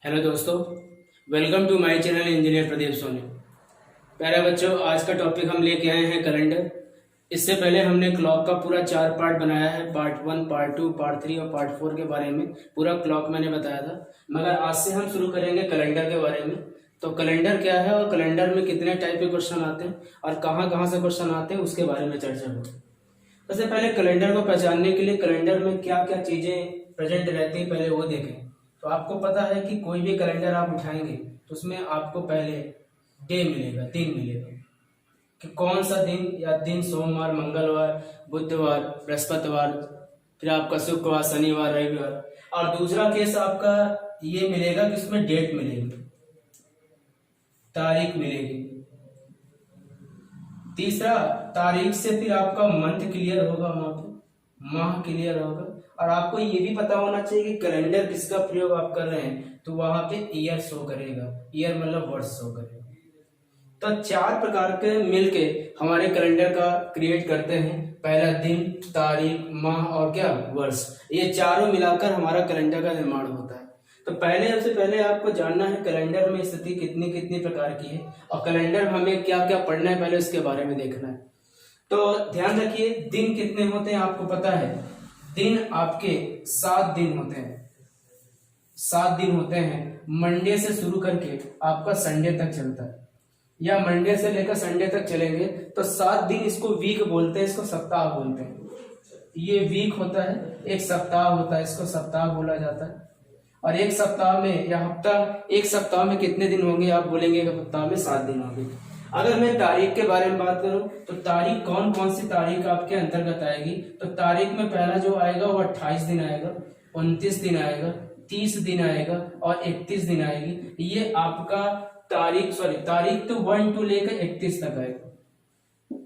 Hello दोस्तों, welcome to my channel engineer Pradeep Soni. प्यारे बच्चों, आज का टॉपिक हम लेके आए हैं कैलेंडर। इससे पहले हमने क्लॉक का पूरा 4 पार्ट बनाया है, पार्ट 1, पार्ट 2, पार्ट 3 और पार्ट 4 के बारे में पूरा क्लॉक मैंने बताया था। मगर आज से हम शुरू करेंगे कैलेंडर के बारे में। तो कैलेंडर क्या है और कैलेंडर में कितने टाइप के क्वेश्चन आते हैं और कहाँ कहाँ से क्वेश्चन आते हैं उसके बारे में चर्चा होगी। सबसे पहले कैलेंडर को पहचानने के लिए कैलेंडर में क्या क्या चीजें प्रेजेंट रहती है पहले वो देखें। तो आपको पता है कि कोई भी कैलेंडर आप उठाएंगे तो उसमें आपको पहले डे मिलेगा, दिन मिलेगा कि कौन सा दिन, या दिन सोमवार, मंगलवार, बुधवार, बृहस्पतिवार, फिर आपका शुक्रवार, शनिवार, रविवार। और दूसरा केस आपका ये मिलेगा कि उसमें डेट मिलेगी, तारीख मिलेगी। तीसरा, तारीख से फिर आपका मंथ क्लियर होगा, वहां पे माह क्लियर होगा। और आपको ये भी पता होना चाहिए कि कैलेंडर किसका प्रयोग आप कर रहे हैं, तो वहां पे ईयर शो करेगा, ईयर मतलब वर्ष शो करेगा। तो 4 प्रकार के मिलके हमारे कैलेंडर का क्रिएट करते हैं। पहला दिन, तारीख, माह और क्या, वर्ष। ये चारों मिलाकर हमारा कैलेंडर का निर्माण होता है। तो सबसे पहले आपको जानना है कैलेंडर में स्थिति कितनी कितनी प्रकार की है और कैलेंडर हमें क्या क्या पढ़ना है पहले उसके बारे में देखना है। तो ध्यान रखिए, दिन कितने होते हैं आपको पता है। दिन आपके 7 दिन होते हैं, 7 दिन होते हैं। मंडे से शुरू करके आपका संडे तक चलता है, या मंडे से लेकर संडे तक चलेंगे तो 7 दिन। इसको वीक बोलते हैं, इसको सप्ताह बोलते हैं। ये वीक होता है, एक सप्ताह होता है, इसको सप्ताह बोला जाता है। और एक सप्ताह में या हफ्ता, एक सप्ताह में कितने दिन होंगे आप बोलेंगे, एक सप्ताह में 7 दिन होंगे। अगर मैं तारीख के बारे में बात करूं तो तारीख कौन कौन सी तारीख आपके अंतर्गत आएगी, तो तारीख में पहला जो आएगा वो 28 दिन आएगा, 29 दिन आएगा, 30 दिन आएगा और 31 दिन आएगी। ये आपका तारीख तो 1 to लेकर 31 तक आएगा।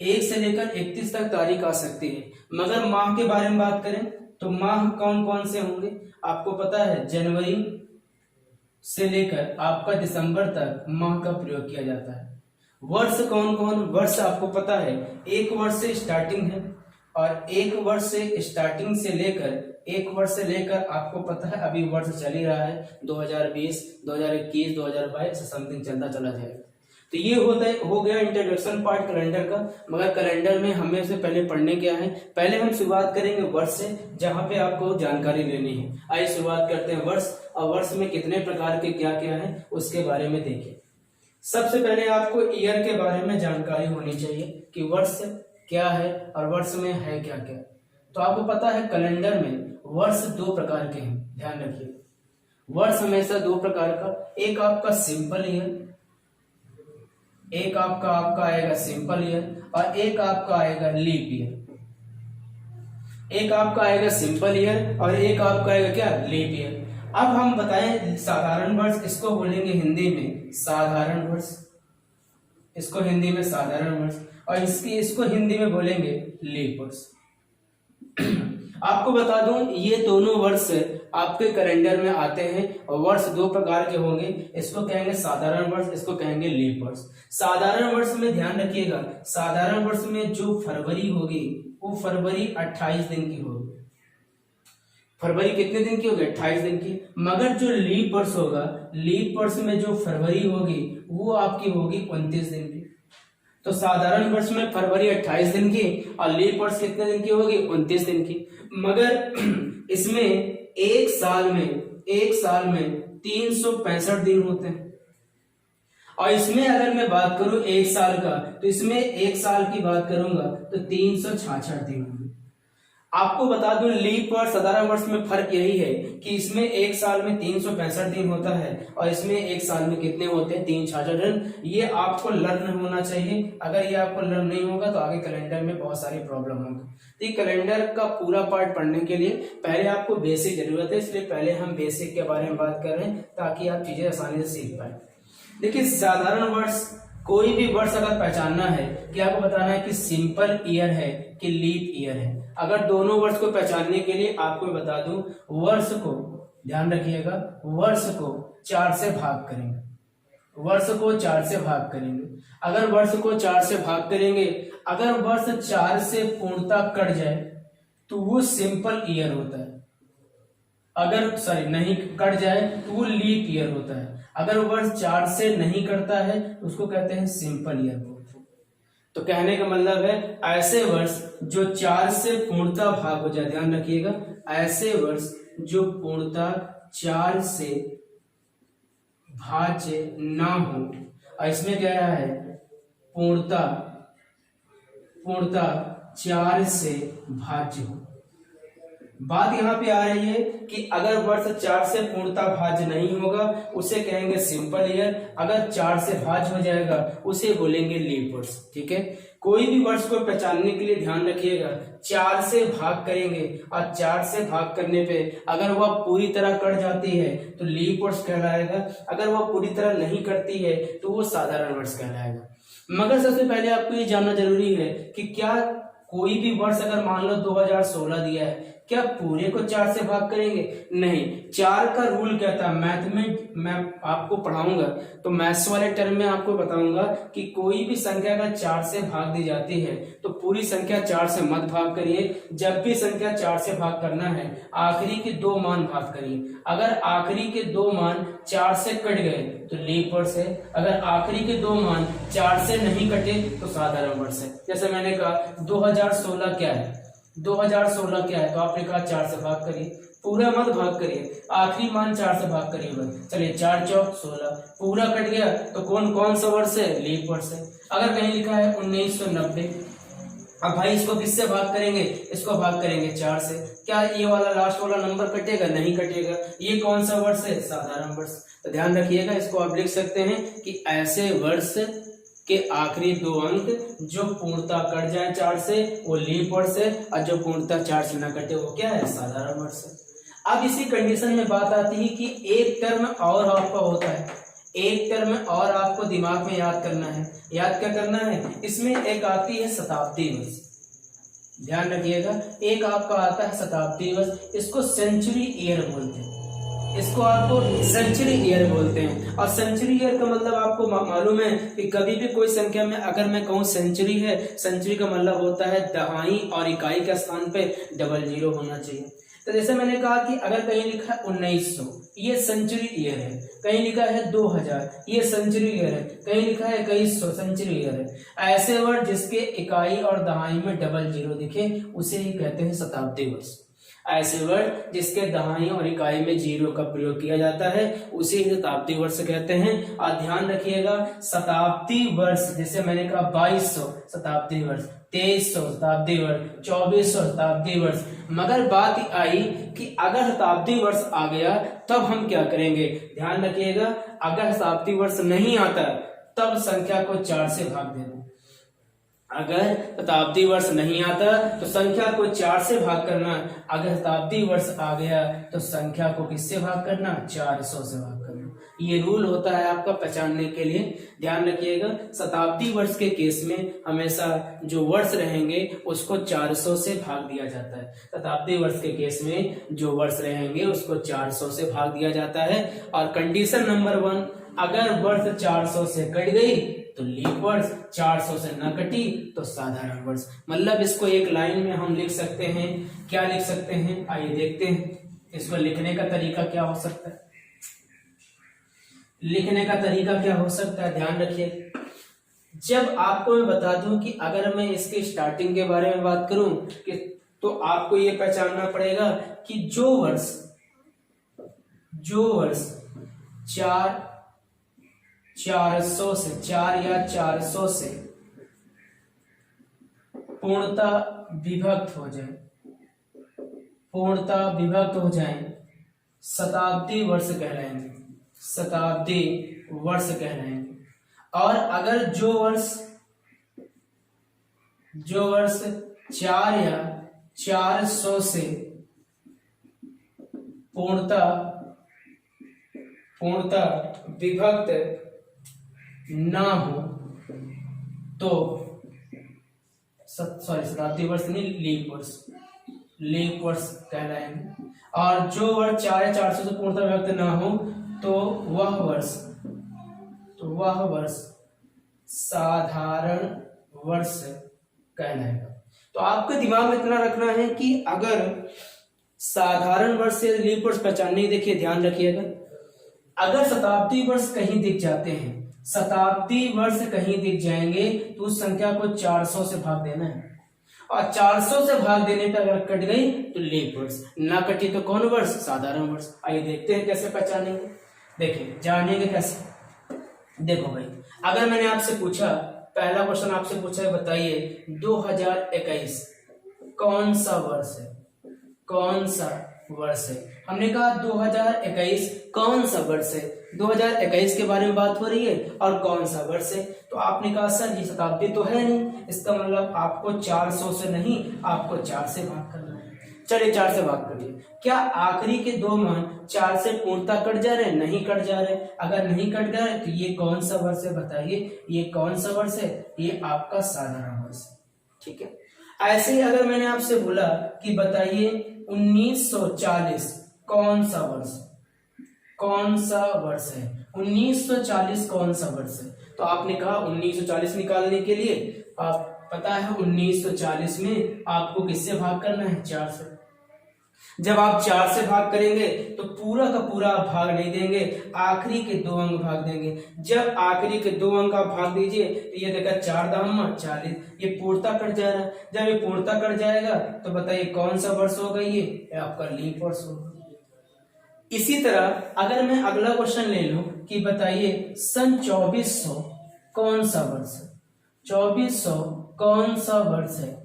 1 से लेकर 31 तक तारीख आ सकती है। मगर माह के बारे में बात करें तो माह कौन कौन से होंगे आपको पता है। जनवरी से लेकर आपका दिसंबर तक माह का प्रयोग किया जाता है। वर्ष कौन कौन, वर्ष आपको पता है, एक वर्ष से स्टार्टिंग है और एक वर्ष से स्टार्टिंग से लेकर, एक वर्ष से लेकर आपको पता है अभी वर्ष चल ही रहा है 2020, 2021, 2022 समथिंग चलता चला जाएगा। तो ये हो गया इंट्रोडक्शन पार्ट कैलेंडर का। मगर कैलेंडर में हमें से पहले पढ़ने क्या है, पहले हम शुरुआत करेंगे वर्ष से, जहां पे आपको जानकारी लेनी है। आइए शुरुआत करते हैं वर्ष, और वर्ष में कितने प्रकार के क्या क्या है उसके बारे में देखिए। सबसे पहले आपको ईयर के बारे में जानकारी होनी चाहिए कि वर्ष क्या है और वर्ष में है क्या क्या। तो आपको पता है कैलेंडर में वर्ष 2 प्रकार के हैं, ध्यान रखिए। वर्ष हमेशा 2 प्रकार का, एक आपका सिंपल ईयर, एक आपका आएगा सिंपल ईयर और एक आपका आएगा लीप ईयर। एक आपका आएगा सिंपल ईयर और एक आपका आएगा क्या, लीप ईयर। अब हम बताएं साधारण वर्ष, इसको बोलेंगे हिंदी में साधारण वर्ष, इसको हिंदी में साधारण वर्ष, और इसको हिंदी में बोलेंगे लीप वर्ष। आपको बता दूं ये दोनों वर्ष आपके कैलेंडर में आते हैं और वर्ष 2 प्रकार के होंगे। इसको कहेंगे साधारण वर्ष, इसको कहेंगे लीप वर्ष। साधारण वर्ष में ध्यान रखिएगा, साधारण वर्ष में जो फरवरी होगी वो फरवरी 28 दिन की होगी। फरवरी कितने दिन की होगी, 28 दिन की। मगर जो लीप वर्ष होगा, लीप वर्ष में जो फरवरी होगी वो आपकी होगी 29 दिन की। तो साधारण वर्ष में फरवरी 28 दिन की और लीप वर्ष कितने दिन की होगी, 29 दिन की। मगर इसमें एक साल में 365 दिन होते हैं। और इसमें अगर मैं बात करूं एक साल का, तो इसमें एक साल की बात करूंगा तो 366 दिन होंगे। आपको बता दूं लीप और साधारण वर्ष में फर्क यही है कि इसमें एक साल में 365 दिन होता है और इसमें एक साल में कितने होते हैं, 366 दिन। ये आपको लर्न होना चाहिए। अगर ये आपको लर्न नहीं होगा तो आगे कैलेंडर में बहुत सारी प्रॉब्लम होगी। तो कैलेंडर का पूरा पार्ट पढ़ने के लिए पहले आपको बेसिक जरूरत है, इसलिए पहले हम बेसिक के बारे में बात कर रहे हैं ताकि आप चीजें आसानी से सीख पाए। देखिए साधारण वर्ष, कोई भी वर्ष अगर पहचानना है कि आपको बताना है कि सिंपल ईयर है कि लीप ईयर है। अगर दोनों वर्ष को पहचानने के लिए आपको बता दूं, वर्ष को ध्यान रखिएगा, वर्ष को 4 से भाग करेंगे, वर्ष को 4 से भाग करेंगे। अगर वर्ष को 4 से भाग करेंगे, अगर वर्ष 4 से पूर्णतः कट जाए तो वो सिंपल ईयर होता है। अगर सॉरी नहीं कट जाए तो वो लीप ईयर होता है। अगर वर्ष 4 से नहीं कटता है तो उसको कहते हैं सिंपल ईयर बोलते हैं। तो कहने का मतलब है ऐसे वर्ष जो 4 से पूर्णतः भाग हो जाए, ध्यान रखिएगा, ऐसे वर्ष जो पूर्णतः 4 से भाज्य ना हो, और इसमें क्या है पूर्णतः 4 से भाज्य हो। बात यहाँ पे आ रही है कि अगर वर्ष 4 से पूर्णतः भाज्य नहीं होगा उसे कहेंगे सिंपल ईयर, अगर 4 से भाज्य हो जाएगा उसे बोलेंगे लीप वर्ष। ठीक है, कोई भी वर्ष को पहचानने के लिए ध्यान रखिएगा 4 से भाग करेंगे और 4 से भाग करने पे अगर वह पूरी तरह कट जाती है तो लीप वर्ष कहलाएगा, अगर वह पूरी तरह नहीं कटती है तो वो साधारण वर्ष कहलाएगा। मगर सबसे पहले आपको ये जानना जरूरी है कि क्या कोई भी वर्ष अगर मान लो 2016 दिया है, क्या पूरे को 4 से भाग करेंगे? नहीं, 4 का रूल क्या था, मैथ में मैं आपको पढ़ाऊंगा तो मैथ्स वाले टर्म में आपको बताऊंगा कि कोई भी संख्या अगर 4 से भाग दी जाती है तो पूरी संख्या 4 से मत भाग करिए। जब भी संख्या 4 से भाग करना है आखिरी के 2 मान भाग करिए। अगर आखिरी के 2 मान 4 से कट गए तो लीप वर्ष है, अगर आखिरी के 2 मान 4 से नहीं कटे तो साधारण वर्ष है। जैसे मैंने कहा 2016 क्या है, 2016 क्या है तो आपने कहा 4 से भाग करिए, पूरा मत भाग करिए, आखिरी मान 4 से भाग करिए बस। चलिए 4 चौक 16, पूरा कट गया तो कौन सा वर्ष है? लीप वर्ष है। अगर कहीं लिखा है 1990, अब भाई इसको किससे भाग करेंगे? इसको भाग करेंगे 4 से। क्या ये वाला लास्ट वाला नंबर कटेगा? नहीं कटेगा। ये कौन सा वर्ष है? साधारण वर्ष। तो ध्यान रखिएगा, इसको आप लिख सकते हैं कि ऐसे वर्ष के आखिरी 2 अंक जो पूर्णतः कट जाए 4 से वो लीप वर्ष है, और जो पूर्णतः 4 से न कटे वो क्या है? साधारण वर्ष है। अब इसी कंडीशन में बात आती है कि एक टर्म और आपका होता है, एक टर्म और आपको दिमाग में याद करना है। याद क्या करना है? इसमें एक आती है शताब्दी वर्ष, ध्यान रखिएगा, एक आपका आता है शताब्दी वर्ष, इसको सेंचुरी ईयर बोलते हैं, इसको आपको सेंचुरी ईयर बोलते हैं। और सेंचुरी ईयर का मतलब आपको मालूम है कि कभी भी कोई संख्या में अगर मैं कहूँ सेंचुरी है, सेंचुरी का मतलब होता है दहाई और इकाई के स्थान पे डबल जीरो होना चाहिए। तो जैसे मैंने कहा कि अगर कहीं लिखा है 1900 ये सेंचुरी ईयर है, कहीं लिखा है 2000 ये सेंचुरी ईयर है, कहीं लिखा है 2100 सेंचुरी ईयर है। ऐसे वर्ड जिसके इकाई और दहाई में डबल जीरो दिखे उसे ही कहते हैं शताब्दी वर्ष। ऐसे वर्ड जिसके दहाई और इकाई में जीरो का प्रयोग किया जाता है उसे ही शताब्दी वर्ष कहते हैं। और ध्यान रखिएगा शताब्दी वर्ष, जैसे मैंने कहा 2200 शताब्दी वर्ष, 2300 शताब्दी वर्ष, 2400 शताब्दी वर्ष। मगर बात आई कि अगर शताब्दी वर्ष आ गया तब हम क्या करेंगे? ध्यान रखिएगा, अगर शताब्दी वर्ष नहीं आता तब संख्या को 4 से भाग देना। अगर शताब्दी वर्ष नहीं आता तो संख्या को 4 से भाग करना, अगर शताब्दी वर्ष आ गया तो संख्या को किससे भाग करना? 400 से भाग करना। ये रूल होता है आपका पहचानने के लिए, ध्यान रखिएगा। शताब्दी वर्ष के केस में हमेशा जो वर्ष रहेंगे उसको 400 से भाग दिया जाता है। शताब्दी वर्ष के केस में जो वर्ष रहेंगे उसको 400 से भाग दिया जाता है। और कंडीशन नंबर 1, अगर वर्ष 400 से कट गई तो लीप वर्ष, 400 से न कटी तो साधारण वर्ष। मतलब इसको एक लाइन में हम लिख सकते हैं, क्या लिख सकते हैं? आइए देखते हैं इसको लिखने का तरीका क्या हो सकता है। लिखने का तरीका क्या हो सकता है, ध्यान रखिए। जब आपको मैं बता दूं कि अगर मैं इसके स्टार्टिंग के बारे में बात करूं कि तो आपको ये पहचानना पड़ेगा कि जो वर्ष 400 से 4 या 400 से पूर्णतः विभक्त हो जाए शताब्दी वर्ष कहलाएंगे, शताब्दी वर्ष कहलाएंगे। और अगर जो वर्ष 4 या 400 से पूर्णतः विभक्त ना हो तो शताब्दी वर्ष नहीं, लीप वर्ष कहलाएंगे। और जो वर्ष 4 या 400 से पूर्णतः विभक्त ना हो तो वह वर्ष साधारण वर्ष कहलाएगा। तो आपके दिमाग में इतना रखना है कि अगर साधारण वर्ष से लीप वर्ष पहचानने की देखिए ध्यान रखिएगा, अगर शताब्दी वर्ष कहीं दिख जाते हैं, शताब्दी वर्ष कहीं दिख जाएंगे तो उस संख्या को 400 से भाग देना है, और 400 से भाग देने पर अगर कट गई तो लीप वर्ष, ना कटी तो कौन वर्ष, साधारण वर्ष। आइए देखते हैं कैसे पहचानेंगे। देखिए जानेंगे कैसे। देखो भाई, अगर मैंने आपसे पूछा, पहला क्वेश्चन आपसे पूछा है, बताइए 2021 कौन सा वर्ष है, कौन सा वर्ष है। हमने कहा 2021 कौन सा वर्ष है, 2021 के बारे में बात हो रही है और कौन सा वर्ष है। तो आपने कहा सर ये शताब्दी तो है नहीं, इसका मतलब आपको 400 से नहीं, आपको 4 से भाग करना है। चलिए 4 से भाग करिए। क्या आखिरी के 2 मान 4 से पूर्णतः कट जा रहे हैं, नहीं कट जा रहे। अगर नहीं कट जा रहे तो ये कौन सा वर्ष है, बताइए ये कौन सा वर्ष है, ये आपका साधारण वर्ष है। ठीक है, ऐसे ही अगर मैंने आपसे बोला कि बताइए 1940 कौन सा वर्ष, कौन सा वर्ष है, 1940 कौन सा वर्ष है। तो आपने कहा 1940 निकालने के लिए आप पता है 1940 में आपको किससे भाग करना है, 4 से। जब आप 4 से भाग करेंगे तो पूरा का पूरा आप भाग नहीं देंगे, आखिरी के 2 अंक भाग देंगे। जब आखिरी के 2 अंक आप भाग दीजिए तो ये देखा 4 दाम 40, ये पूर्णता कट जा रहा है। जब ये पूर्णता कट जाएगा तो बताइए कौन सा वर्ष होगा, ये आपका लीप वर्ष होगा। इसी तरह अगर मैं अगला क्वेश्चन ले लूं कि बताइए सन 2400 कौन सा वर्ष है, 2400 कौन सा वर्ष है।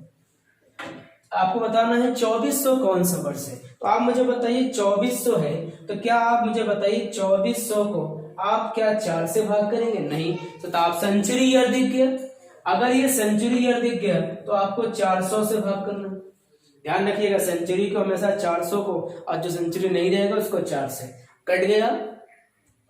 आपको बताना है 2400 कौन सा वर्ष है। तो आप मुझे बताइए 2400 है तो क्या आप मुझे बताइए 2400 को आप क्या 4 से भाग करेंगे, नहीं। तो आप सेंचुरी ईयर दिख गया, अगर ये सेंचुरी ईयर दिख गया तो आपको 400 से भाग करना। ध्यान रखिएगा सेंचुरी को हमेशा 400 को, और जो सेंचुरी नहीं रहेगा उसको 4 से। कट गया,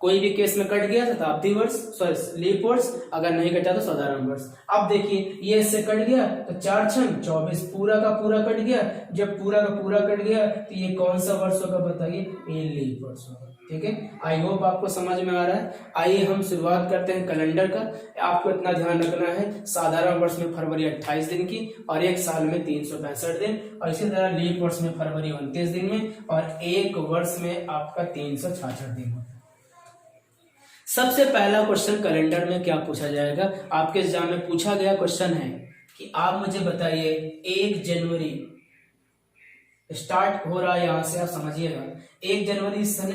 कोई भी केस में कट गया शताब्दी वर्ष, सॉरी लीप वर्ष, अगर नहीं कटा तो साधारण वर्ष। अब देखिए ये इससे कट गया तो 4 छंग 24, पूरा का पूरा कट गया। जब पूरा का पूरा कट गया तो ये कौन सा वर्ष होगा, बताइए ये लीप वर्ष होगा। ठीक है, आई होप आपको समझ में आ रहा है। आइए हम शुरुआत करते हैं कैलेंडर का। आपको इतना ध्यान रखना है, साधारण वर्ष में फरवरी 28 दिन की और एक साल में 365 दिन, और इसी तरह लीप वर्ष में फरवरी 29 दिन में, और एक वर्ष में आपका 366 दिन होता है। सबसे पहला क्वेश्चन कैलेंडर में क्या पूछा जाएगा, आपके एग्जाम में पूछा गया क्वेश्चन है कि आप मुझे बताइए 1 जनवरी स्टार्ट हो रहा है, यहां से आप समझिएगा 1 जनवरी सन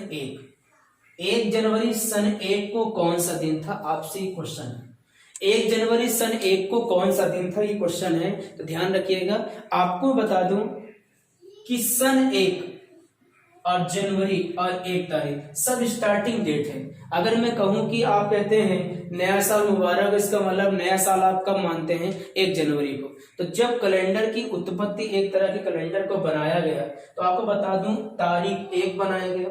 1 जनवरी सन 1 को कौन सा दिन था, आपसे क्वेश्चन है। 1 जनवरी सन 1 को कौन सा दिन था, ये क्वेश्चन है। तो ध्यान रखिएगा, आपको बता दूं कि सन 1 और जनवरी और 1 तारीख सब स्टार्टिंग डेट है। अगर मैं कहूं कि आप कहते हैं नया साल मुबारक, इसका मतलब नया साल आप कब मानते हैं, 1 जनवरी को। तो जब कैलेंडर की उत्पत्ति, एक तरह के कैलेंडर को बनाया गया, तो आपको बता दूं तारीख 1 बनाया गया,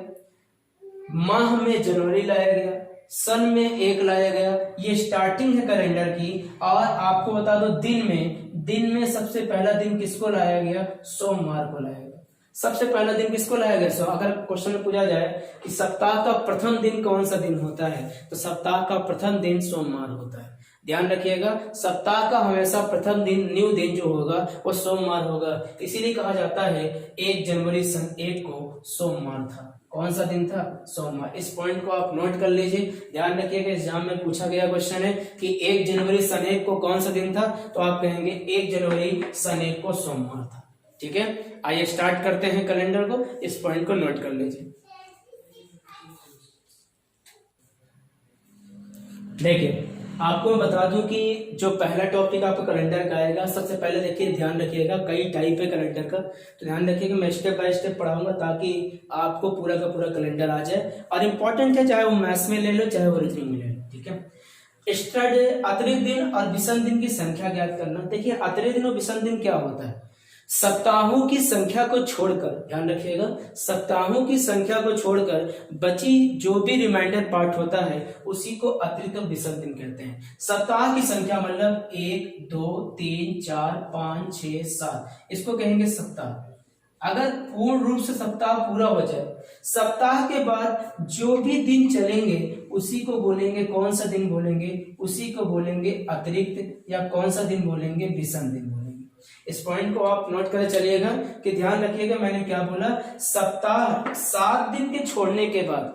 माह में जनवरी लाया गया, सन में 1 लाया गया। ये स्टार्टिंग है कैलेंडर की। और आपको बता दो दिन में सबसे पहला दिन किसको लाया गया, सोमवार को लाया गया। सबसे पहला दिन किसको लाया गया, अगर क्वेश्चन में पूछा जाए कि सप्ताह का प्रथम दिन कौन सा दिन होता है, तो सप्ताह का प्रथम दिन सोमवार होता है। ध्यान रखिएगा, सप्ताह का हमेशा प्रथम दिन, न्यू दिन जो होगा वो सोमवार होगा। इसीलिए कहा जाता है 1 जनवरी सन 1 को सोमवार था। कौन सा दिन था, सोमवार। इस पॉइंट को आप नोट कर लीजिए, ध्यान रखिएगा एग्जाम में पूछा गया क्वेश्चन है कि 1 जनवरी सन 1 को कौन सा दिन था, तो आप कहेंगे 1 जनवरी सन 1 को सोमवार था। ठीक है, आइए स्टार्ट करते हैं कैलेंडर को, इस पॉइंट को नोट कर लीजिए। देखिए आपको मैं बता दूं कि जो पहला टॉपिक आपका कैलेंडर का आएगा, सबसे पहले देखिए ध्यान रखिएगा, कई टाइप है कैलेंडर का, तो ध्यान रखिएगा मैं स्टेप बाय स्टेप पढ़ाऊंगा ताकि आपको पूरा का पूरा कैलेंडर आ जाए। और इम्पोर्टेंट है, चाहे वो मैथ्स में ले लो चाहे वो रीजनिंग में ले लो। ठीक है, एक्स्ट्रा डे, अतिरिक्त दिन और विषम दिन की संख्या ज्ञात करना। देखिए अतिरिक्त दिन और विषम दिन क्या होता है, सप्ताहों की संख्या को छोड़कर, ध्यान रखिएगा, सप्ताहों की संख्या को छोड़कर बची जो भी रिमाइंडर पार्ट होता है उसी को अतिरिक्त विषम दिन कहते हैं। सप्ताह की संख्या मतलब 1 2 3 4 5 6 7, इसको कहेंगे सप्ताह। अगर पूर्ण रूप से सप्ताह पूरा हो जाए, सप्ताह के बाद जो भी दिन चलेंगे उसी को बोलेंगे, कौन सा दिन बोलेंगे, उसी को बोलेंगे अतिरिक्त, या कौन सा दिन बोलेंगे, विषम दिन बोलेंगे। इस पॉइंट को आप नोट कर चलिएगा कि ध्यान रखिएगा मैंने क्या बोला, सप्ताह 7 दिन के छोड़ने के बाद,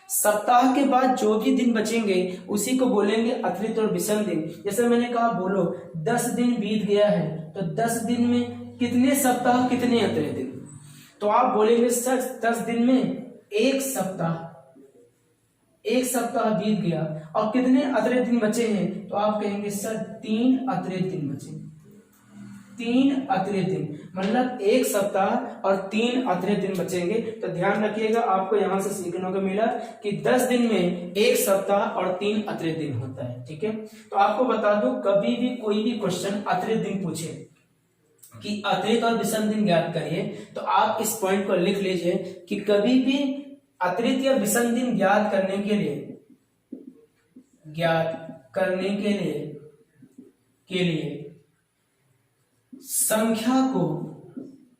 सप्ताह के बाद जो भी दिन बचेंगे उसी को बोलेंगे अतिरिक्त और विषम दिन। जैसे मैंने कहा बोलो 10 दिन बीत गया है तो 10 दिन में कितने सप्ताह कितने अतिरिक्त दिन, तो आप बोलेंगे सर 10 दिन में एक सप्ताह बीत गया और कितने अतिरिक्त दिन बचे हैं, तो आप कहेंगे सर 3 अतिरिक्त दिन बचे, 3 अतिरिक्त दिन, मतलब एक सप्ताह और 3 अतिरिक्त दिन बचेंगे। तो ध्यान रखिएगा आपको यहां से सीखने को मिला कि 10 दिन में एक सप्ताह और 3 अतिरिक्त दिन होता है। ठीक है, तो आपको बता दूं कभी भी कोई भी क्वेश्चन अतिरिक्त दिन पूछे कि अतिरिक्त और विषम दिन ज्ञात करिए, तो आप इस पॉइंट को लिख लीजिए कि कभी भी अतिरिक्त या विषम दिन ज्ञात करने के लिए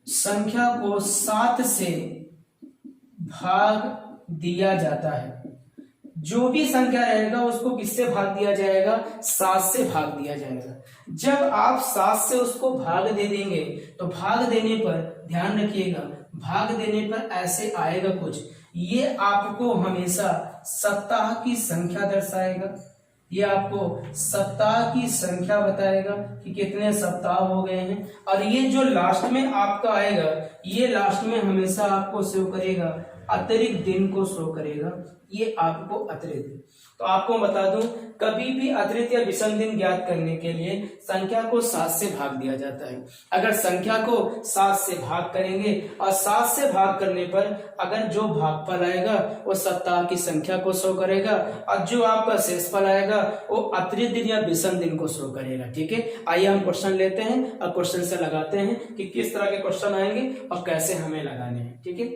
संख्या को 7 से भाग दिया जाता है। जो भी संख्या रहेगा उसको किससे भाग दिया जाएगा, 7 से भाग दिया जाएगा। जब आप 7 से उसको भाग दे देंगे तो भाग देने पर ध्यान रखिएगा, भाग देने पर ऐसे आएगा कुछ, ये आपको हमेशा सप्ताह की संख्या दर्शाएगा, ये आपको सप्ताह की संख्या बताएगा कि कितने सप्ताह हो गए हैं। और ये जो लास्ट में आपका आएगा, ये लास्ट में हमेशा आपको शो करेगा अतिरिक्त दिन को शो करेगा, ये आपको अतिरिक्त। तो आपको बता दूं कभी भी अतिरिक्त या विषम दिन ज्ञात करने के लिए संख्या को 7 से भाग दिया जाता है। अगर संख्या को 7 से भाग करेंगे और 7 से भाग करने पर अगर जो भागफल आएगा वो सप्ताह की संख्या को शो करेगा और जो आपका शेषफल आएगा वो अतिरिक्त दिन या विषम दिन को शो करेगा। ठीक है, आइए हम क्वेश्चन लेते हैं और क्वेश्चन से लगाते हैं कि किस तरह के क्वेश्चन आएंगे और कैसे हमें लगाने हैं। ठीक है,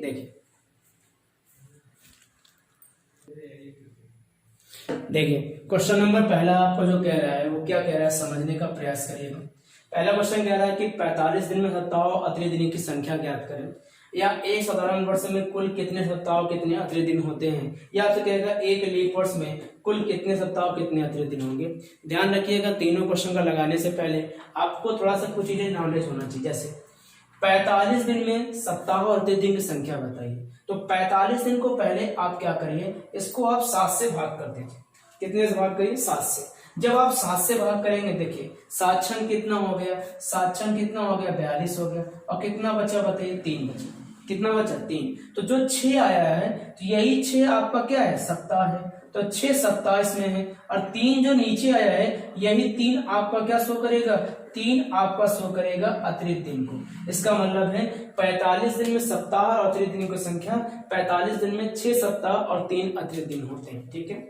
देखिए क्वेश्चन नंबर पहला आपको जो कह रहा है वो क्या कह रहा है, समझने का प्रयास करिएगा। पहला क्वेश्चन कह रहा है कि 45 दिन में सप्ताह और अतिरिक्त दिन की संख्या ज्ञात करें, या एक साधारण वर्ष में कुल कितने सप्ताह कितने अतिरिक्त दिन होते हैं, या तो कहेगा एक लीप वर्ष में कुल कितने सप्ताह कितने अतिरिक्त दिन होंगे। ध्यान रखिएगा तीनों क्वेश्चन का लगाने से पहले आपको थोड़ा सा कुछ चीजें नॉलेज होना चाहिए। जैसे 45 दिन में सप्ताह और अतिरिक्त दिन की संख्या बताइए, तो 45 दिन को पहले आप क्या करिए, इसको आप 7 से भाग कर दीजिए। कितने से भाग करिए, 7 से। जब आप 7 से भाग करेंगे, देखिए 7 छंग कितना हो गया, 7 छंग कितना हो गया, 42 हो गया। और कितना बचा बताइए, 3 बचा। कितना बचा, 3। तो जो 6 आया है तो यही 6 आपका क्या है, सप्ताह है। तो 6 सप्ताह इसमें है और 3 जो नीचे आया है यही 3 आपका क्या शो करेगा, 3 आपका शो करेगा अतिरिक्त दिन को। इसका मतलब है 45 दिन में सप्ताह और अतिरिक्त दिन की संख्या, 45 दिन में 6 सप्ताह और 3 अतिरिक्त दिन होते हैं। ठीक है,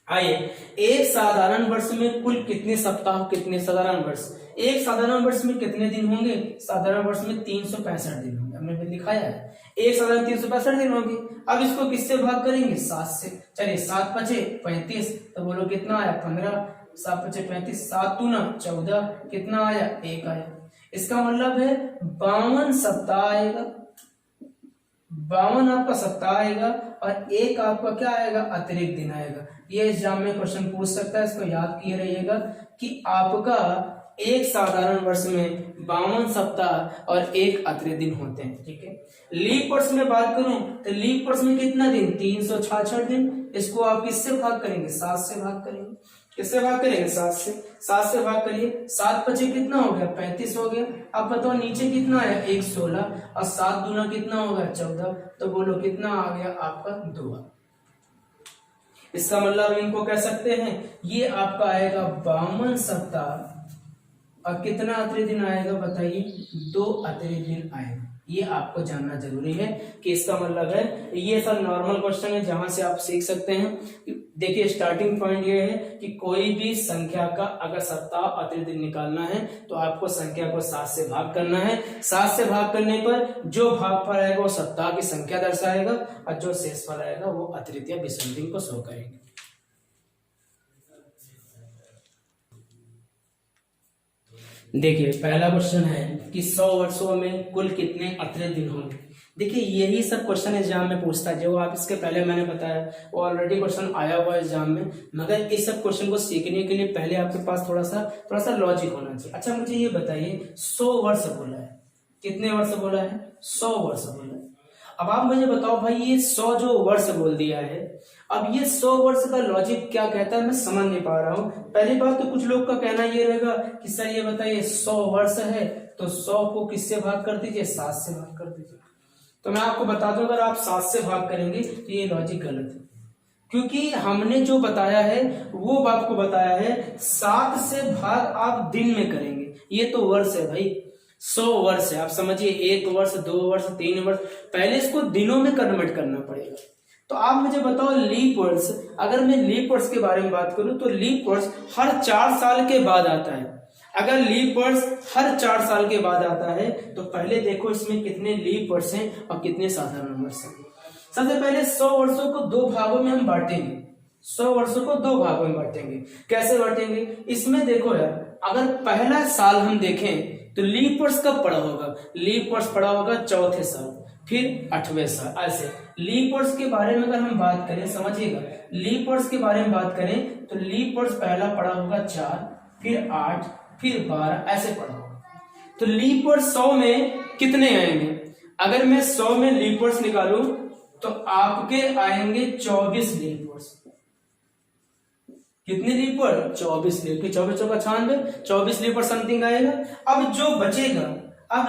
आइए एक साधारण वर्ष में कुल कितने सप्ताह कितने साधारण वर्ष, एक साधारण वर्ष में कितने दिन होंगे, साधारण वर्ष में 365 दिन होंगे, हमने लिखाया है। एक साधारण 365 दिन होंगे। अब इसको किससे भाग करेंगे, 7 से। चलिए 7 बचे 35, तो बोलो कितना आया, 15। 7 बचे 35, 7 दूना 14, कितना आया, 1 आया। इसका मतलब है 52 सप्ताह आएगा, 52 आपका सप्ताह आएगा और एक आपका क्या आएगा, अतिरिक्त दिन आएगा। ये एग्जाम में क्वेश्चन पूछ सकता है, इसको याद किए रहिएगा कि आपका एक साधारण वर्ष में 52 सप्ताह और 1 अतिरिक्त दिन होते हैं। ठीक है, लीप वर्ष में बात करूं तो लीप वर्ष में कितना दिन, 366 दिन। इसको आप किससे भाग करेंगे, 7 से भाग करेंगे। किससे भाग करेंगे, 7 से। 7 से भाग करिए, 7 बचे कितना हो गया, 35 हो गया। अब बताओ नीचे कितना आया, 1 16 और 7 दूना कितना हो गया, 14। तो बोलो कितना आ गया आपका, 2। इसका मतलब इनको कह सकते हैं ये आपका आएगा 52 सप्ताह और कितना अतिरिक्त दिन आएगा बताइए, 2 अतिरिक्त दिन आएगा। ये आपको जानना जरूरी है कि इसका मतलब है, ये सब नॉर्मल क्वेश्चन है जहां से आप सीख सकते हैं। देखिए स्टार्टिंग पॉइंट ये है कि कोई भी संख्या का अगर सप्ताह अतिरिक्त दिन निकालना है तो आपको संख्या को 7 से भाग करना है। 7 से भाग करने पर जो भागफल आएगा वो सप्ताह की संख्या दर्शाएगा और जो शेषफल आएगा वो अतिरिक्त या विषम दिन को शो करेगा। देखिए पहला क्वेश्चन है कि 100 वर्षों में कुल कितने अतिरिक्त दिन होंगे। देखिए यही सब क्वेश्चन एग्जाम में पूछता है, जो आप इसके पहले मैंने बताया वो ऑलरेडी क्वेश्चन आया हुआ है एग्जाम में, मगर इस सब क्वेश्चन को सीखने के लिए पहले आपके पास थोड़ा सा लॉजिक होना चाहिए। अच्छा मुझे ये बताइए 100 वर्ष बोला है, कितने वर्ष बोला है? 100 वर्ष बोला है। अब आप मुझे बताओ भाई ये 100 जो वर्ष बोल दिया है, अब ये 100 वर्ष का लॉजिक क्या कहता है मैं समझ नहीं पा रहा हूं। पहली बात तो कुछ लोग का कहना ये रहेगा कि सर ये बताइए 100 वर्ष है तो 100 को किससे भाग कर दीजिए? 7 से भाग कर दीजिए। तो मैं आपको बता दूं अगर आप 7 से भाग करेंगे तो ये लॉजिक गलत है, क्योंकि हमने जो बताया है वो आपको बताया है 7 से भाग आप दिन में करेंगे। ये तो वर्ष है भाई, 100 वर्ष है, आप समझिए 1 वर्ष 2 वर्ष 3 वर्ष, पहले इसको दिनों में कन्वर्ट करना पड़ेगा। तो आप मुझे बताओ लीप वर्ष, अगर मैं लीप वर्ष के बारे में बात करूं तो लीप वर्ष हर 4 साल के बाद आता है। अगर लीप वर्ष हर 4 साल के बाद आता है तो पहले देखो इसमें कितने लीप वर्ष हैं और कितने साधारण वर्ष हैं। सबसे पहले 100 वर्षों को 2 भागों में हम बांटेंगे, 100 वर्षों को 2 भागों में बांटेंगे। कैसे बांटेंगे? इसमें देखो यार, अगर पहला साल हम देखें तो लीप वर्ष कब पड़ा होगा? लीप वर्ष पड़ा होगा चौथे साल, फिर 8वें साल, ऐसे। लीप वर्ष के बारे में अगर हम बात करें, समझिएगा, लीप वर्ष के बारे में बात करें तो लीप वर्ष पहला पड़ा होगा 4, फिर 8, फिर 12, ऐसे पड़ा होगा। तो लीप वर्ष 100 में कितने आएंगे? अगर मैं 100 में लीप वर्ष निकालूं तो आपके आएंगे 24 लीप वर्ष। कितने लीप वर्ष? 24 लीप, 24 चौका 96, 24 लीप वर्ष समथिंग आएगा। अब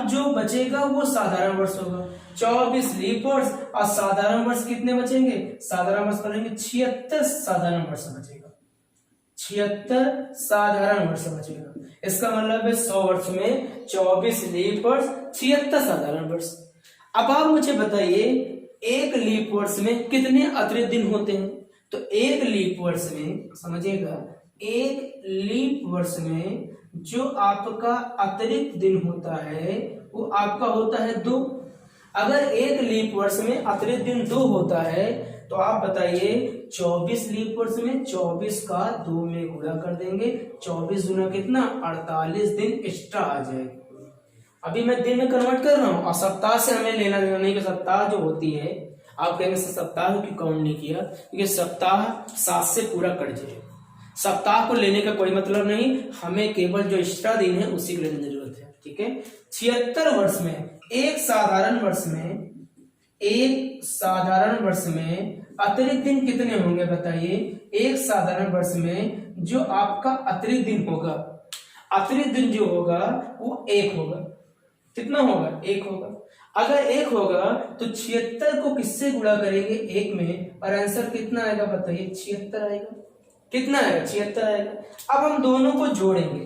जो बचेगा वो साधारण वर्ष होगा। 24 लीप वर्ष और साधारण वर्ष कितने बचेंगे? साधारण वर्ष बचेंगे 76 साधारण वर्ष बचेगा, 76 साधारण वर्ष बचेगा। इसका मतलब है 100 वर्ष में 24 लीप वर्ष, 76 साधारण वर्ष। अब आप मुझे बताइए एक लीप वर्ष में कितने अतिरिक्त दिन होते हैं? तो एक लीप वर्ष में, समझिएगा, एक लीप वर्ष में जो आपका अतिरिक्त दिन होता है वो आपका होता है 2। अगर एक लीप वर्ष में अतिरिक्त दिन 2 होता है तो आप बताइए 24 लीप वर्ष में 24 का 2 में गुणा कर देंगे, 24 गुना कितना? 48 दिन एक्स्ट्रा आ जाएगा। अभी मैं दिन में कन्वर्ट कर रहा हूं और सप्ताह से हमें लेना देना नहीं, कि सप्ताह जो होती है, आप कहेंगे सप्ताह की काउंट नहीं किया, क्योंकि सप्ताह 7 से पूरा कट जाए। सप्ताह को लेने का कोई मतलब नहीं, हमें केवल जो एक्स्ट्रा दिन है उसी को लेने की जरूरत है, ठीक है। 76 वर्ष में एक साधारण वर्ष में अतिरिक्त दिन कितने होंगे बताइए? एक साधारण वर्ष में जो आपका अतिरिक्त दिन होगा, अतिरिक्त दिन जो होगा वो 1 होगा। कितना होगा? 1 होगा। अगर 1 होगा तो 76 को किससे गुणा करेंगे? 1 में, और आंसर कितना आएगा बताइए? 76 आएगा। कितना आएगा? 76 आएगा। अब हम दोनों को जोड़ेंगे,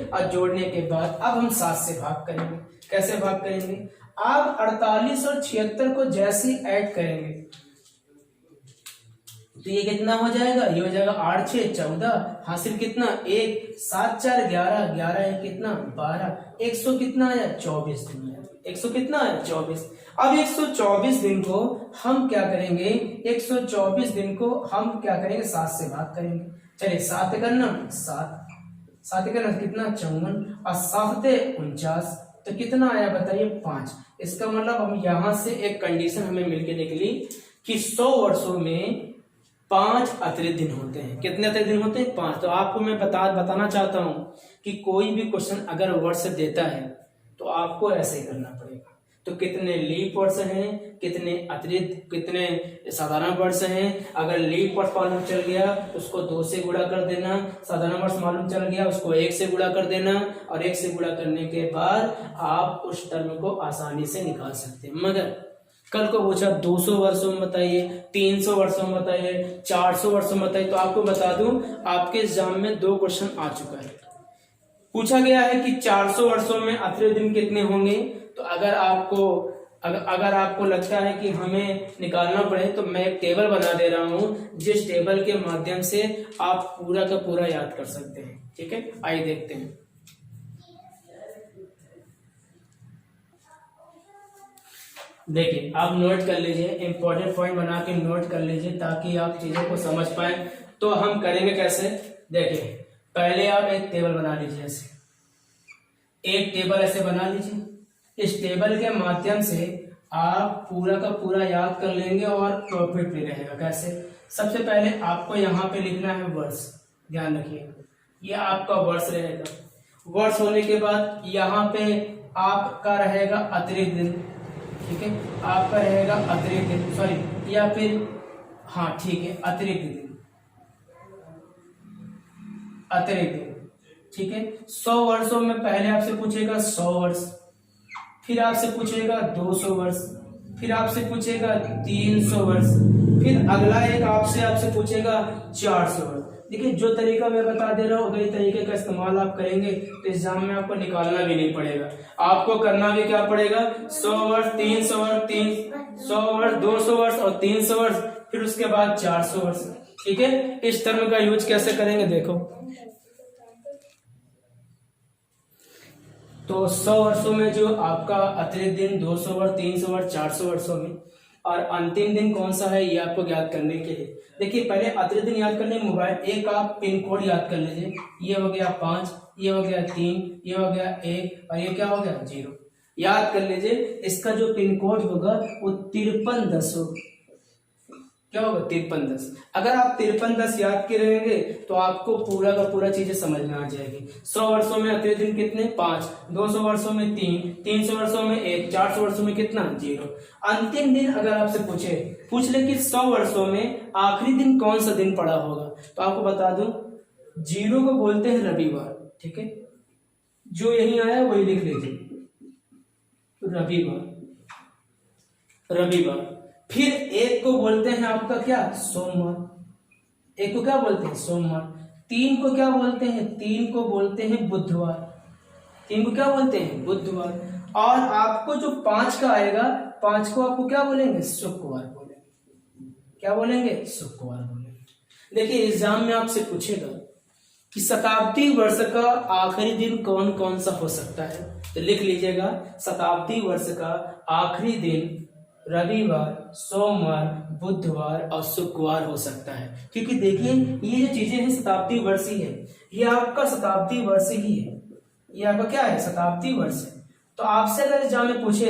और जोड़ने के बाद अब हम 7 से भाग करेंगे। कैसे भाग करेंगे? आप 48 और 76 को जैसे ऐड करेंगे तो ये कितना हो जाएगा? ये हो जाएगा 8 6 14, हासिल कितना? 1, 7 4 11, 11 है कितना? 12, 100 कितना आया? 24 दिन आया। 100 कितना आया? 24। अब 124 दिन को हम क्या करेंगे? 124 दिन को हम क्या करेंगे? 7 से भाग करेंगे। चलिए 7 करना 7 करना कितना? 54, और 7 49, तो कितना आया बताइए? 5। इसका मतलब हम यहां से एक कंडीशन हमें मिलके निकली कि 100 वर्षों में 5 अतिरिक्त दिन होते हैं। कितने अतिरिक्त दिन होते हैं? 5। तो आपको मैं बताना चाहता हूं कि कोई भी क्वेश्चन अगर वर्ष देता है तो आपको ऐसे करना पड़ेगा। तो कितने लीप वर्ष हैं, कितने अतिरिक्त, कितने साधारण वर्ष हैं। अगर लीप वर्ष मालूम चल गया उसको 2 से गुणा कर देना, साधारण वर्ष मालूम चल गया उसको 1 से गुणा कर देना, और 1 से गुणा करने के बाद आप उस टर्म को आसानी से निकाल सकते हैं। मगर कल को पूछा 200 वर्षों में बताइए, 300 वर्षों में बताइए, 400 वर्षों में बताइए, तो आपको बता दूं आपके एग्जाम में 2 क्वेश्चन आ चुका है। पूछा गया है कि 400 वर्षों में अतिरिक्त दिन कितने होंगे। तो अगर आपको लगता है कि हमें निकालना पड़े तो मैं एक टेबल बना दे रहा हूं, जिस टेबल के माध्यम से आप पूरा का पूरा याद कर सकते हैं, ठीक है। आइए देखते हैं। देखिए आप नोट कर लीजिए, इंपॉर्टेंट पॉइंट बना के नोट कर लीजिए ताकि आप चीजों को समझ पाए। तो हम करेंगे कैसे? देखिए पहले आप एक टेबल बना लीजिए, ऐसे एक टेबल ऐसे बना लीजिए। इस टेबल के माध्यम से आप पूरा का पूरा याद कर लेंगे और प्रॉफिट भी रहेगा। कैसे? सबसे पहले आपको यहाँ पे लिखना है वर्ष, ध्यान रखिए ये आपका वर्ष रहेगा। वर्ष होने के बाद यहाँ पे आपका रहेगा अतिरिक्त दिन, ठीक है, आपका रहेगा अतिरिक्त दिन, सॉरी या फिर हाँ ठीक है अतिरिक्त दिन, अतिरिक्त दिन, ठीक है। 100 वर्षों में पहले आपसे पूछेगा 100 वर्ष, फिर आपसे पूछेगा 200 वर्ष, फिर आपसे पूछेगा 300 वर्ष, फिर अगला एक आपसे पूछेगा 400 वर्ष। देखिए जो तरीका मैं बता दे रहा हूँ अगर इस तरीके का इस्तेमाल आप करेंगे तो एग्जाम में आपको निकालना भी नहीं पड़ेगा, आपको करना भी क्या पड़ेगा 100 वर्ष, 300 वर्ष, 100 वर्ष, 200 वर्ष और 300 वर्ष, फिर उसके बाद 400 वर्ष, ठीक है। इस टर्म का यूज कैसे करेंगे देखो, तो 100 वर्षों में जो आपका अतिरिक्त दिन 200 वर्ष, 300 वर्ष, 400 वर्षों में, और अंतिम दिन कौन सा है ये आपको याद करने के लिए देखिए पहले अतिरिक्त दिन याद करने मोबाइल एक आप पिन कोड याद कर लीजिए, ये हो गया 5, ये हो गया 3, ये हो गया 1 और ये क्या हो गया 0, याद कर लीजिए। इसका जो पिन कोड होगा वो 5310 होगा, क्या होगा 5310। अगर आप 5310 याद के रहेंगे तो आपको पूरा का पूरा चीजें समझ में आ जाएगी। 100 वर्षों में अतिरिक्त दिन कितने 5, 200 वर्षों में 3, 300 वर्षों में 1, 400 वर्षों में कितना 0। अंतिम दिन अगर आपसे पूछ ले कि 100 वर्षों में आखिरी दिन कौन सा दिन पड़ा होगा, तो आपको बता दूं 0 को बोलते हैं रविवार, ठीक है, जो यही आया वही लिख लीजिए रविवार, रविवार। फिर 1 को बोलते हैं आपका क्या सोमवार, 1 को क्या बोलते हैं सोमवार। 3 को क्या बोलते हैं, 3 को बोलते हैं बुधवार, 3 को क्या बोलते हैं बुधवार। और आपको जो 5 का आएगा 5 को आपको क्या बोलेंगे शुक्रवार बोलेंगे, क्या बोलेंगे शुक्रवार बोलेंगे। देखिए एग्जाम में आपसे पूछेगा कि शताब्दी वर्ष का आखिरी दिन कौन कौन सा हो सकता है, तो लिख लीजिएगा शताब्दी वर्ष का आखिरी दिन रविवार, सोमवार, बुधवार और शुक्रवार हो सकता है। क्योंकि देखिए ये जो चीजें हैं शताब्दी वर्ष ही है, ये आपका शताब्दी वर्ष ही है, ये आपका क्या है शताब्दी वर्ष है। तो आपसे अगर एग्जाम में पूछे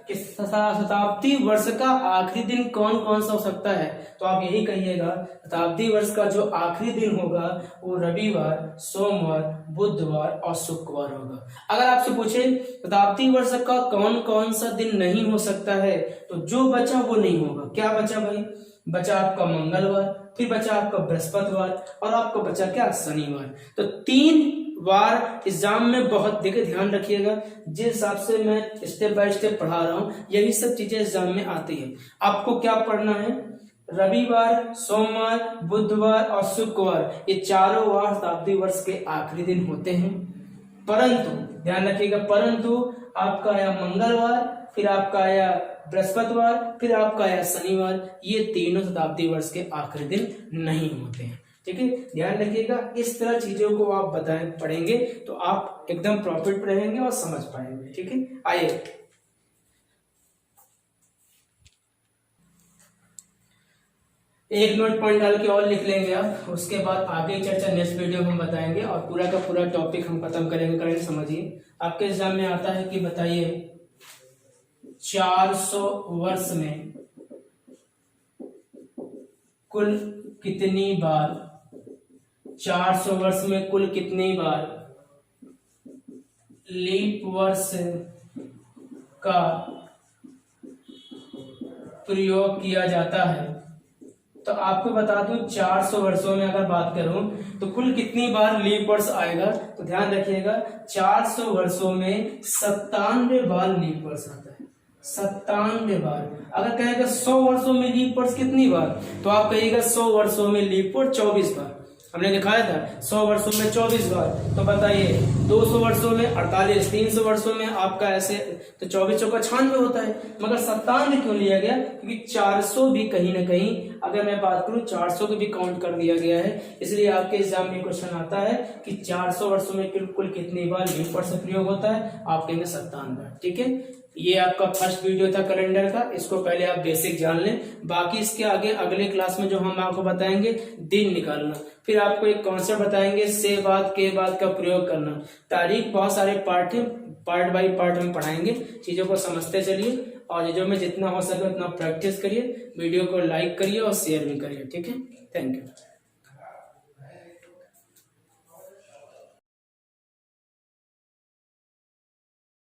कि शताब्दी वर्ष का आखिरी दिन कौन कौन सा हो सकता है, तो आप यही कहिएगा शताब्दी वर्ष का जो आखिरी दिन होगा वो रविवार, सोमवार, बुधवार और शुक्रवार होगा। अगर आपसे पूछे शताब्दी वर्ष का कौन कौन सा दिन नहीं हो सकता है, तो जो बचा वो नहीं होगा। क्या बचा भाई, बचा आपका मंगलवार, फिर बचा आपका बृहस्पतिवार और आपका बचा क्या शनिवार। तो 3 बार एग्जाम में बहुत देखिए ध्यान रखिएगा, जिस हिसाब से मैं स्टेप बाय स्टेप पढ़ा रहा हूं यही सब चीजें एग्जाम में आती है। आपको क्या पढ़ना है, रविवार, सोमवार, बुधवार और शुक्रवार, ये चारों वार शताब्दी वर्ष के आखिरी दिन होते हैं। परंतु ध्यान रखिएगा, परंतु आपका आया मंगलवार, फिर आपका आया बृहस्पतिवार, फिर आपका आया शनिवार, ये तीनों शताब्दी वर्ष के आखिरी दिन नहीं होते हैं, ठीक है। ध्यान रखिएगा, इस तरह चीजों को आप पढ़ेंगे तो आप एकदम प्रॉफिट रहेंगे और समझ पाएंगे, ठीक है। आइए एक नोट पॉइंट डाल के और लिख लेंगे आप, उसके बाद आगे चर्चा नेक्स्ट वीडियो में हम बताएंगे और पूरा का पूरा टॉपिक हम खत्म करेंगे। समझिए आपके एग्जाम में आता है कि बताइए 400 वर्ष में कुल कितनी बार, 400 वर्ष में कुल कितनी बार लीप वर्ष का प्रयोग किया जाता है। तो आपको बता दूं 400 वर्षों में अगर बात करूं तो कुल कितनी बार लीप वर्ष आएगा, तो ध्यान रखिएगा 400 वर्षों में 97 बार लीप वर्ष आता है, 97 बार। अगर कहेगा 100 वर्षों में लीप वर्ष कितनी बार, तो आप कहिएगा 100 वर्षों में लीप वर्ष 24 बार। हमने दिखाया था 100 वर्षों में 24 बार, तो बताइए 200 वर्षों में 48, 300 वर्षों में आपका ऐसे, तो 24 चौका 96 होता है। मगर 97 क्यों लिया गया, क्योंकि 400 भी कहीं ना कहीं अगर मैं बात करूं 400 को भी काउंट कर दिया गया है। इसलिए आपके एग्जाम में क्वेश्चन आता है कि 400 वर्षों में कुल कितनी बार लीप वर्ष प्रयोग होता है, आप कहेंगे 97 बार, ठीक है। ये आपका फर्स्ट वीडियो था कैलेंडर का, इसको पहले आप बेसिक जान लें। बाकी इसके आगे अगले क्लास में जो हम आपको बताएंगे दिन निकालना, फिर आपको एक कॉन्सेप्ट बताएंगे से बाद के बाद का प्रयोग करना। तारीख बहुत सारे पार्ट है, पार्ट बाय पार्ट हम पढ़ाएंगे, चीज़ों को समझते चलिए और चीज़ों में जितना हो सके उतना प्रैक्टिस करिए। वीडियो को लाइक करिए और शेयर भी करिए। ठीक है, थैंक यू।